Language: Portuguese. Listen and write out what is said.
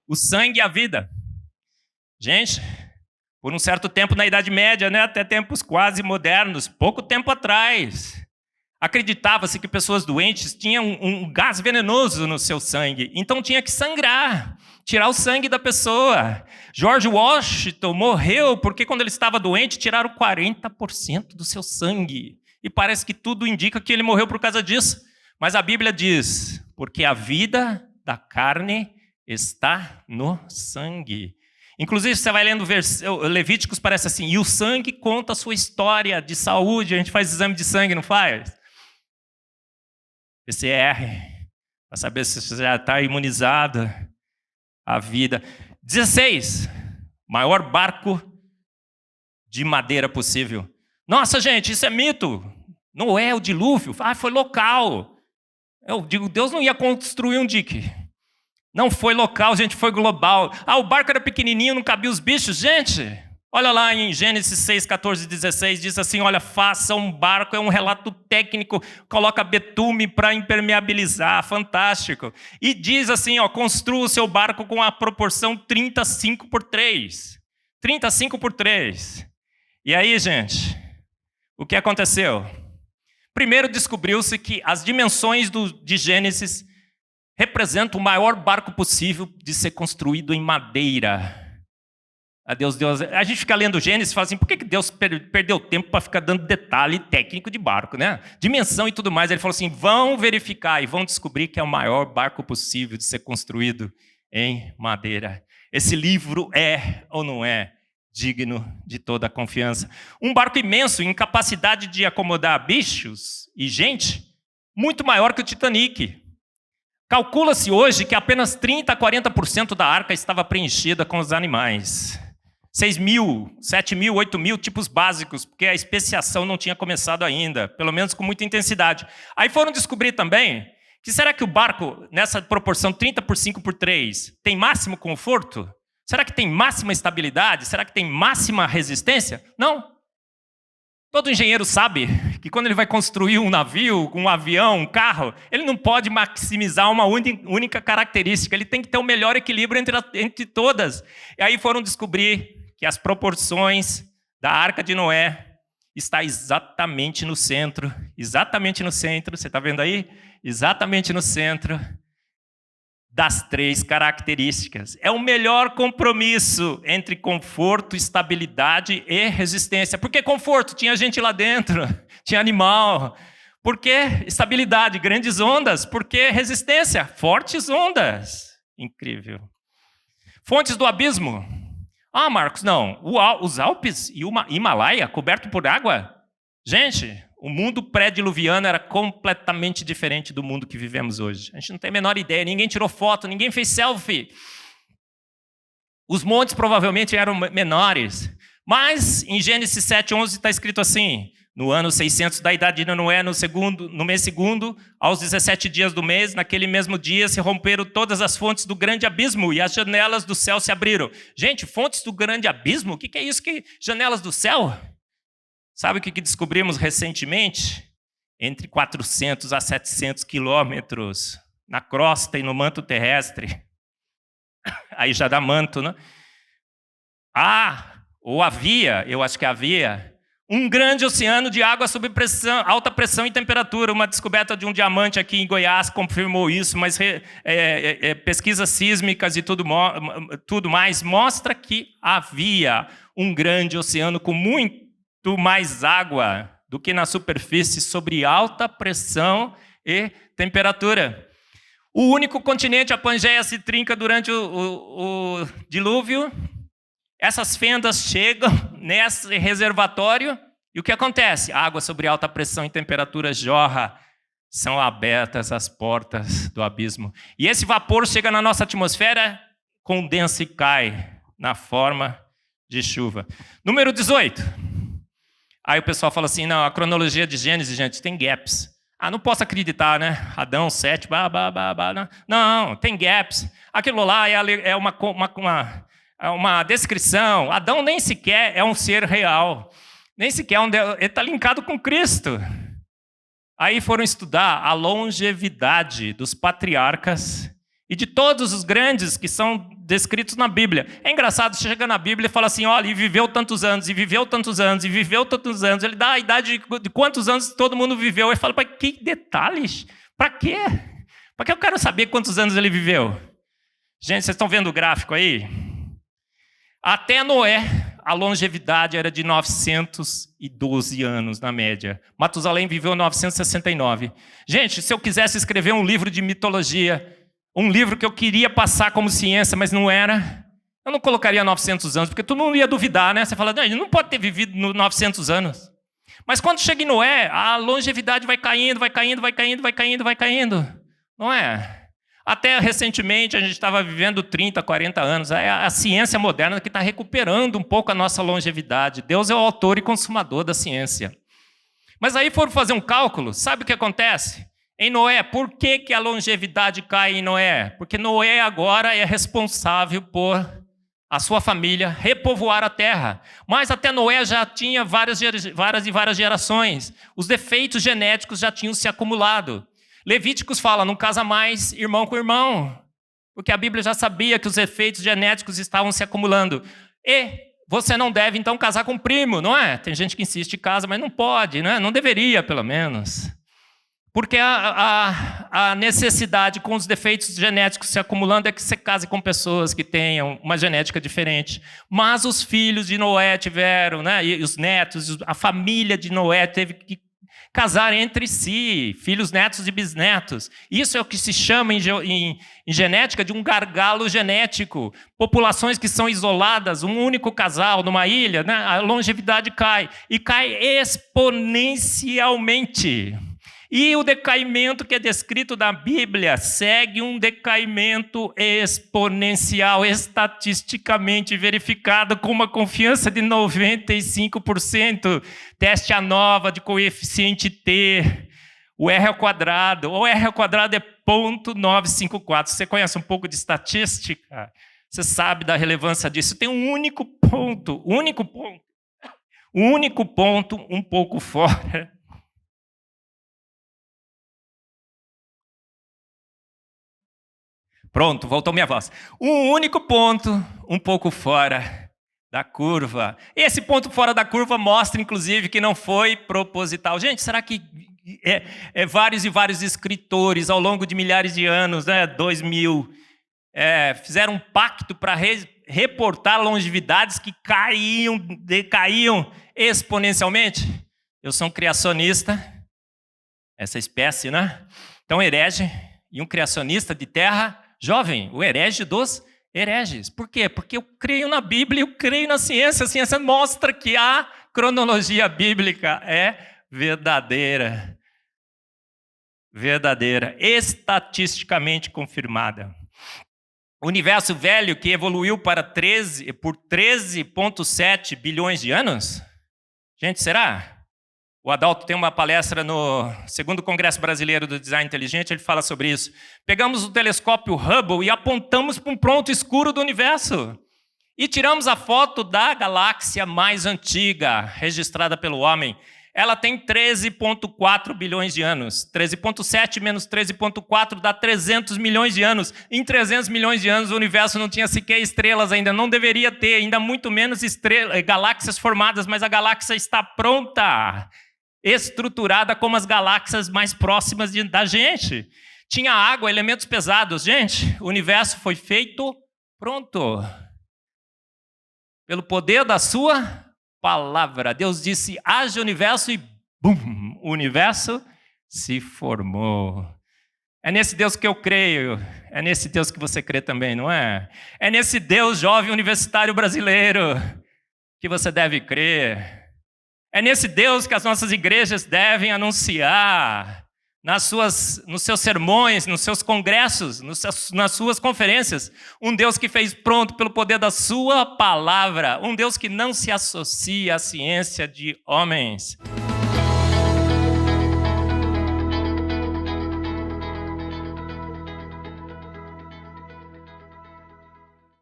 O sangue e a vida. Gente, por um certo tempo na Idade Média, né, até tempos quase modernos, pouco tempo atrás, acreditava-se que pessoas doentes tinham um gás venenoso no seu sangue, então tinha que sangrar, tirar o sangue da pessoa. George Washington morreu porque quando ele estava doente tiraram 40% do seu sangue. E parece que tudo indica que ele morreu por causa disso. Mas a Bíblia diz, porque a vida da carne está no sangue. Inclusive, você vai lendo Levíticos, parece assim, e o sangue conta a sua história de saúde. A gente faz exame de sangue, não faz? PCR, para saber se você já está imunizado à vida. 16, maior barco de madeira possível. Nossa, gente, isso é mito. Não é o dilúvio. Foi local. Eu digo, Deus não ia construir um dique. Não foi local, gente, foi global. O barco era pequenininho, não cabia os bichos. Gente, olha lá em Gênesis 6, 14 e 16, diz assim, olha, faça um barco, é um relato técnico, coloca betume para impermeabilizar, fantástico. E diz assim, construa o seu barco com a proporção 35:3. 35:3. E aí, gente, o que aconteceu? Primeiro descobriu-se que as dimensões de Gênesis representam o maior barco possível de ser construído em madeira. Deus. A gente fica lendo Gênesis e fala assim, por que Deus perdeu tempo para ficar dando detalhe técnico de barco, né? Dimensão e tudo mais. Ele falou assim, vão verificar e vão descobrir que é o maior barco possível de ser construído em madeira. Esse livro é ou não é digno de toda a confiança? Um barco imenso, em capacidade de acomodar bichos e gente, muito maior que o Titanic. Calcula-se hoje que apenas 30% a 40% da arca estava preenchida com os animais. 6.000, 7.000, 8.000 tipos básicos, porque a especiação não tinha começado ainda, pelo menos com muita intensidade. Aí foram descobrir também que será que o barco, nessa proporção 30/5/3, tem máximo conforto? Será que tem máxima estabilidade? Será que tem máxima resistência? Não. Todo engenheiro sabe que quando ele vai construir um navio, um avião, um carro, ele não pode maximizar uma única característica, ele tem que ter o melhor equilíbrio entre todas. E aí foram descobrir que as proporções da Arca de Noé está exatamente no centro, você está vendo aí? Exatamente no centro das 3 características. É o melhor compromisso entre conforto, estabilidade e resistência. Por que conforto? Tinha gente lá dentro, tinha animal. Por que estabilidade? Grandes ondas. Por que resistência? Fortes ondas. Incrível. Fontes do abismo. Marcos, não. Os Alpes e o Himalaia coberto por água? Gente, o mundo pré-diluviano era completamente diferente do mundo que vivemos hoje. A gente não tem a menor ideia, ninguém tirou foto, ninguém fez selfie. Os montes provavelmente eram menores. Mas em Gênesis 7:11 está escrito assim, no ano 600 da idade de Noé, no mês segundo, aos 17 dias do mês, naquele mesmo dia se romperam todas as fontes do grande abismo e as janelas do céu se abriram. Gente, fontes do grande abismo? O que é isso? Janelas do céu? Sabe o que descobrimos recentemente? Entre 400 a 700 quilômetros na crosta e no manto terrestre. Aí já dá manto, né? Eu acho que havia, um grande oceano de água sob pressão, alta pressão e temperatura. Uma descoberta de um diamante aqui em Goiás confirmou isso, mas pesquisas sísmicas e tudo mais mostra que havia um grande oceano com muito mais água do que na superfície, sobre alta pressão e temperatura. O único continente, a Pangeia, se trinca durante o dilúvio. Essas fendas chegam nesse reservatório e o que acontece? Água sobre alta pressão e temperatura jorra. São abertas as portas do abismo. E esse vapor chega na nossa atmosfera, condensa e cai na forma de chuva. Número 18. Aí o pessoal fala assim, não, a cronologia de Gênesis, gente, tem gaps. Não posso acreditar, né? Adão, 7, não, tem gaps. Aquilo lá é uma descrição. Adão nem sequer é um ser real. Nem sequer ele está linkado com Cristo. Aí foram estudar a longevidade dos patriarcas e de todos os grandes que são descritos na Bíblia. É engraçado, você chega na Bíblia e fala assim, olha, e viveu tantos anos, e viveu tantos anos, e viveu tantos anos. Ele dá a idade de quantos anos todo mundo viveu. Ele fala, para que detalhes? Para quê? Para que eu quero saber quantos anos ele viveu? Gente, vocês estão vendo o gráfico aí? Até Noé, a longevidade era de 912 anos, na média. Matusalém viveu 969. Gente, se eu quisesse escrever um livro de mitologia, um livro que eu queria passar como ciência, mas não era, eu não colocaria 900 anos, porque todo mundo ia duvidar, né? Você fala, não, ele não pode ter vivido 900 anos. Mas quando chega em Noé, a longevidade vai caindo, vai caindo, vai caindo, vai caindo, vai caindo. Não é? Até recentemente a gente estava vivendo 30, 40 anos. É a ciência moderna que está recuperando um pouco a nossa longevidade. Deus é o autor e consumador da ciência. Mas aí foram fazer um cálculo, sabe o que acontece? Em Noé, por que a longevidade cai em Noé? Porque Noé agora é responsável por a sua família repovoar a terra. Mas até Noé já tinha várias gerações. Os defeitos genéticos já tinham se acumulado. Levíticos fala, não casa mais irmão com irmão, porque a Bíblia já sabia que os efeitos genéticos estavam se acumulando. E você não deve, então, casar com primo, não é? Tem gente que insiste em casa, mas não pode, não é? Não deveria, pelo menos. Porque a necessidade com os defeitos genéticos se acumulando é que você case com pessoas que tenham uma genética diferente. Mas os filhos de Noé tiveram, né? E os netos, a família de Noé teve que casar entre si, filhos, netos e bisnetos. Isso é o que se chama em genética de um gargalo genético. Populações que são isoladas, um único casal numa ilha, né, a longevidade cai. E cai exponencialmente. E o decaimento que é descrito na Bíblia segue um decaimento exponencial, estatisticamente verificado com uma confiança de 95%. Teste ANOVA de coeficiente T, o R ao quadrado. O R ao quadrado é 0,954. Você conhece um pouco de estatística? Você sabe da relevância disso. Tem um único ponto um pouco fora. Pronto, voltou minha voz. Um único ponto, um pouco fora da curva. Esse ponto fora da curva mostra, inclusive, que não foi proposital. Gente, será que vários e vários escritores, ao longo de milhares de anos, né, 2000, fizeram um pacto para reportar longevidades que decaíam exponencialmente? Eu sou um criacionista, essa espécie, né? Então, herege e um criacionista de terra jovem, o herege dos hereges. Por quê? Porque eu creio na Bíblia, eu creio na ciência. A ciência mostra que a cronologia bíblica é verdadeira. Verdadeira, estatisticamente confirmada. O universo velho que evoluiu por 13,7 bilhões de anos? Gente, será? O Adalto tem uma palestra no 2º Congresso Brasileiro do Design Inteligente, ele fala sobre isso. Pegamos o telescópio Hubble e apontamos para um ponto escuro do universo. E tiramos a foto da galáxia mais antiga, registrada pelo homem. Ela tem 13,4 bilhões de anos. 13,7 menos 13,4 dá 300 milhões de anos. Em 300 milhões de anos, o universo não tinha sequer estrelas ainda. Não deveria ter, ainda muito menos galáxias formadas, mas a galáxia está pronta, estruturada como as galáxias mais próximas da gente. Tinha água, elementos pesados. Gente, o universo foi feito pronto. Pelo poder da sua palavra. Deus disse, haja universo e bum, o universo se formou. É nesse Deus que eu creio. É nesse Deus que você crê também, não é? É nesse Deus jovem universitário brasileiro que você deve crer. É nesse Deus que as nossas igrejas devem anunciar nos seus sermões, nos seus congressos, nas suas conferências. Um Deus que fez pronto pelo poder da sua palavra. Um Deus que não se associa à ciência de homens.